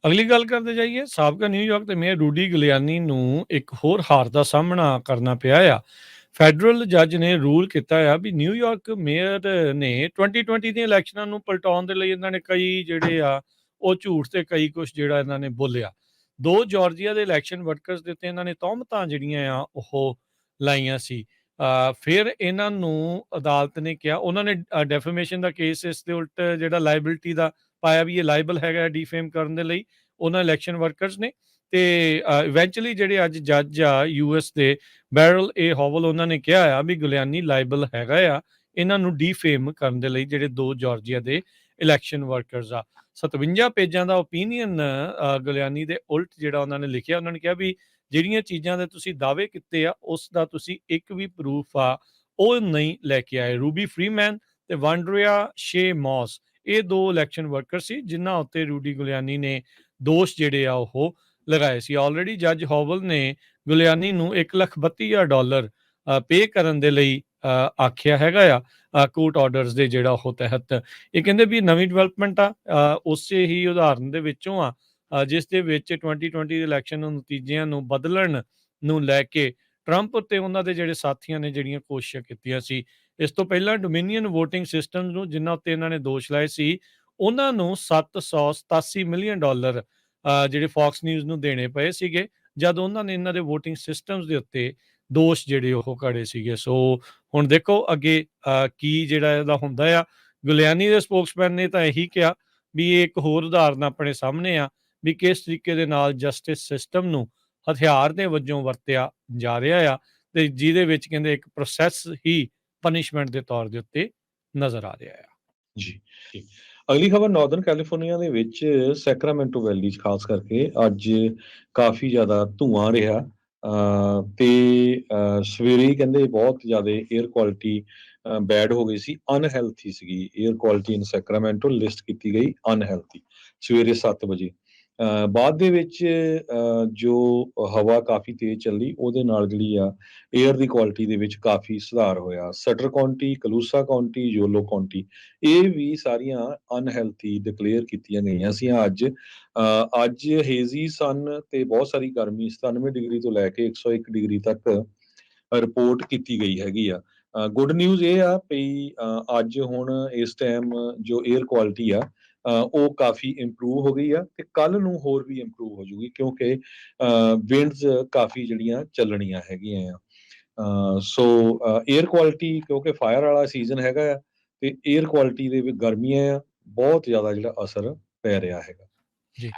ਅਗਲੀ ਗੱਲ ਕਰਦੇ ਜਾਈਏ, ਸਾਬਕਾ ਨਿਊਯਾਰਕ ਦੇ ਮੇਅਰ ਰੂਡੀ ਗਿਲਿਆਨੀ ਨੂੰ ਇੱਕ ਹੋਰ ਹਾਰ ਦਾ ਸਾਹਮਣਾ ਕਰਨਾ ਪਿਆ ਆ। ਫੈਡਰਲ ਜੱਜ ਨੇ ਰੂਲ ਕੀਤਾ ਆ ਵੀ ਨਿਊਯਾਰਕ ਮੇਅਰ ਨੇ 2020 ਦੀਆਂ ਇਲੈਕਸ਼ਨਾਂ ਨੂੰ ਪਲਟਾਉਣ ਦੇ ਲਈ ਇਹਨਾਂ ਨੇ ਕਈ ਜਿਹੜੇ ਆ ਉਹ ਝੂਠ ਤੇ ਕਈ ਕੁਛ ਜਿਹੜਾ ਇਹਨਾਂ ਨੇ ਬੋਲਿਆ। ਦੋ ਜਾਰਜੀਆ ਦੇ ਇਲੈਕਸ਼ਨ ਵਰਕਰਸ ਦੇ ਉੱਤੇ ਇਹਨਾਂ ਨੇ ਤੌਹਮਤਾਂ ਜਿਹੜੀਆਂ ਆ ਉਹ ਲਾਈਆਂ ਸੀ। ਫਿਰ ਇਹਨਾਂ ਨੂੰ ਅਦਾਲਤ ਨੇ ਕਿਹਾ, ਉਹਨਾਂ ਨੇ ਡੈਫੇਮੇਸ਼ਨ ਦਾ ਕੇਸ ਇਸ ਦੇ ਉਲਟ ਜਿਹੜਾ ਲਾਇਬਿਲਿਟੀ ਦਾ ਪਾਇਆ ਵੀ ਇਹ ਲਾਇਬਲ ਹੈਗਾ ਡੀਫੇਮ ਕਰਨ ਦੇ ਲਈ ਉਹਨਾਂ ਇਲੈਕਸ਼ਨ ਵਰਕਰਸ ਨੇ। ਤੇ ਇਵੈਂਚੁਅਲੀ ਜਿਹੜੇ ਅੱਜ ਜੱਜ ਆ ਯੂਐਸ ਦੇ ਬੈਰਲ ਏ ਹੋਵਲ, ਉਹਨਾਂ ਨੇ ਕਿਹਾ ਆ ਵੀ ਗੁਲਿਆਨੀ ਲਾਇਬਲ ਹੈਗਾ ਆ ਇਹਨਾਂ ਨੂੰ ਡੀਫੇਮ ਕਰਨ ਦੇ ਲਈ, ਜਿਹੜੇ ਦੋ ਜਾਰਜੀਆ ਦੇ ਇਲੈਕਸ਼ਨ ਵਰਕਰਸ ਆ। 57 ਪੇਜਾਂ ਦਾ ਓਪੀਨੀਅਨ ਗੁਲਿਆਨੀ ਦੇ ਉਲਟ ਜਿਹੜਾ ਉਹਨਾਂ ਨੇ ਲਿਖਿਆ। ਉਹਨਾਂ ਨੇ ਕਿਹਾ ਵੀ ਜਿਹੜੀਆਂ ਚੀਜ਼ਾਂ ਦੇ ਤੁਸੀਂ ਦਾਅਵੇ ਕੀਤੇ ਆ ਉਸ ਦਾ ਤੁਸੀਂ ਇੱਕ ਵੀ ਪ੍ਰੂਫ ਆ ਉਹ ਨਹੀਂ ਲੈ ਕੇ ਆਏ। ਰੂਬੀ ਫਰੀਮੈਨ ਤੇ ਵਾਂਡਰੀਆ ਸ਼ੇ ਮੌਸ, ਇਹ ਦੋ ਇਲੈਕਸ਼ਨ ਵਰਕਰ ਸੀ ਜਿਨ੍ਹਾਂ ਉੱਤੇ ਰੂਡੀ ਗੁਲਿਆਨੀ ਨੇ ਦੋਸ਼ ਜਿਹੜੇ ਆ ਉਹ ਲਗਾਏ ਸੀ। ਆਲਰੇਡੀ ਜੱਜ ਹੋਵਲ ਨੇ ਗੁਲਿਆਨੀ ਨੂੰ $1,32,000 ਪੇ ਕਰਨ ਦੇ ਲਈ ਆਖਿਆ ਹੈਗਾ ਆ ਕੋਰਟ ਆਰਡਰਸ ਦੇ ਜਿਹੜਾ ਉਹ ਤਹਿਤ। ਇਹ ਕਹਿੰਦੇ ਵੀ ਨਵੀਂ ਡਿਵੈਲਪਮੈਂਟ ਆ ਉਸੇ ਹੀ ਉਦਾਹਰਨ ਦੇ ਵਿੱਚੋਂ ਆ ਜਿਸ ਦੇ ਵਿੱਚ 2020 ਦੇ ਇਲੈਕਸ਼ਨ ਨੂੰ ਨਤੀਜਿਆਂ ਨੂੰ ਬਦਲਣ ਨੂੰ ਲੈ ਕੇ ਟਰੰਪ ਤੇ ਉਹਨਾਂ ਦੇ ਜਿਹੜੇ ਸਾਥੀਆਂ ਨੇ ਜਿਹੜੀਆਂ ਕੋਸ਼ਿਸ਼ਾਂ ਕੀਤੀਆਂ ਸੀ। ਇਸ ਤੋਂ ਪਹਿਲਾਂ ਡੋਮੀਨੀਅਨ ਵੋਟਿੰਗ ਸਿਸਟਮ ਨੂੰ ਜਿਨ੍ਹਾਂ ਉੱਤੇ ਇਹਨਾਂ ਨੇ ਦੋਸ਼ ਲਾਏ ਸੀ ਉਹਨਾਂ ਨੂੰ $787 ਮਿਲੀਅਨ ਜਿਹੜੇ ਫੌਕਸ ਨਿਊਜ਼ ਨੂੰ ਦੇਣੇ ਪਏ ਸੀਗੇ ਜਦ ਉਹਨਾਂ ਨੇ ਇਹਨਾਂ ਦੇ ਵੋਟਿੰਗ ਸਿਸਟਮਸ ਦੇ ਉੱਤੇ ਦੋਸ਼ ਜਿਹੜੇ ਉਹ ਘੜੇ ਸੀਗੇ। ਸੋ ਹੁਣ ਦੇਖੋ ਅੱਗੇ ਕੀ ਜਿਹੜਾ ਇਹਦਾ ਹੁੰਦਾ ਆ। ਗੁਲਿਆਨੀ ਦੇ ਸਪੋਕਸਮੈਨ ਨੇ ਤਾਂ ਇਹੀ ਕਿਹਾ ਵੀ ਇਹ ਇੱਕ ਹੋਰ ਉਦਾਹਰਨ ਆਪਣੇ ਸਾਹਮਣੇ ਆ ਵੀ ਕਿਸ ਤਰੀਕੇ ਦੇ ਨਾਲ ਜਸਟਿਸ ਸਿਸਟਮ ਨੂੰ ਹਥਿਆਰ ਦੇ ਵਜੋਂ ਵਰਤਿਆ ਜਾ ਰਿਹਾ ਆ ਤੇ ਜਿਹਦੇ ਵਿੱਚ ਕਹਿੰਦੇ ਇੱਕ ਪ੍ਰੋਸੈਸ ਹੀ ਪਨਿਸ਼ਮੈਂਟ ਦੇ ਤੌਰ ਦੇ ਉੱਤੇ ਨਜ਼ਰ ਆ ਰਿਹਾ ਆ। ਜੀ। ਅਗਲੀ ਖਬਰ ਨਾਰਦਰਨ ਕੈਲੀਫੋਰਨੀਆ ਦੇ ਵਿੱਚ ਸੈਕਰਾਮੈਂਟੋ ਵੈਲੀ 'ਚ ਖਾਸ ਕਰਕੇ ਅੱਜ ਕਾਫੀ ਜ਼ਿਆਦਾ ਧੂੰਆਂ ਰਿਹਾ ਤੇ ਸਵੇਰੇ ਹੀ ਕਹਿੰਦੇ ਬਹੁਤ ਜ਼ਿਆਦਾ ਏਅਰ ਕੁਆਲਿਟੀ ਬੈਡ ਹੋ ਗਈ ਸੀ, ਅਨਹੈਲਥੀ ਸੀਗੀ ਏਅਰ ਕੁਆਲਿਟੀ ਇਨ ਸੈਕਰਾਮੈਂਟੋ ਲਿਸਟ ਕੀਤੀ ਗਈ ਅਨਹੈਲਥੀ ਸਵੇਰੇ 7 ਵਜੇ। ਬਾਅਦ ਦੇ ਵਿੱਚ ਜੋ ਹਵਾ ਕਾਫੀ ਤੇਜ਼ ਚੱਲੀ ਉਹਦੇ ਨਾਲ ਜਿਹੜੀ ਆ ਏਅਰ ਦੀ ਕੁਆਲਿਟੀ ਦੇ ਵਿੱਚ ਕਾਫੀ ਸੁਧਾਰ ਹੋਇਆ। ਸਟਰ ਕਾਉਂਟੀ, ਕਲੂਸਾ ਕਾਉਂਟੀ, ਯੋਲੋ ਕਾਉਂਟੀ ਇਹ ਵੀ ਸਾਰੀਆਂ ਅਨਹੈਲਥੀ ਡਿਕਲੇਅਰ ਕੀਤੀਆਂ ਗਈਆਂ ਸੀ ਅੱਜ ਹੇਜ਼ੀ ਸਨ ਤੇ ਬਹੁਤ ਸਾਰੀ ਗਰਮੀ 97 ਡਿਗਰੀ ਤੋਂ ਲੈ ਕੇ 101 ਡਿਗਰੀ ਤੱਕ ਰਿਪੋਰਟ ਕੀਤੀ ਗਈ ਹੈਗੀ ਆ। ਗੁੱਡ ਨਿਊਜ਼ ਇਹ ਆ ਵੀ ਅੱਜ ਹੁਣ ਇਸ ਟਾਈਮ ਜੋ ਏਅਰ ਕੁਆਲਿਟੀ ਆ ਉਹ ਕਾਫੀ ਇੰਪਰੂਵ ਹੋ ਗਈ ਆ ਤੇ ਕੱਲ ਨੂੰ ਹੋਰ ਵੀ ਇੰਪਰੂਵ ਹੋ ਜੂਗੀ ਕਿਉਂਕਿ ਵਿੰਡਸ ਕਾਫੀ ਜਿਹੜੀਆਂ ਚੱਲਣੀਆਂ ਹੈਗੀਆਂ ਆ। ਸੋ ਏਅਰ ਕੁਆਲਿਟੀ ਕਿਉਂਕਿ ਫਾਇਰ ਵਾਲਾ ਸੀਜ਼ਨ ਹੈਗਾ ਆ ਤੇ ਏਅਰ ਕੁਆਲਿਟੀ ਦੇ ਵਿੱਚ ਗਰਮੀਆਂ ਆ ਬਹੁਤ ਜ਼ਿਆਦਾ ਜਿਹੜਾ ਅਸਰ ਪੈ ਰਿਹਾ ਹੈਗਾ। ਜੀ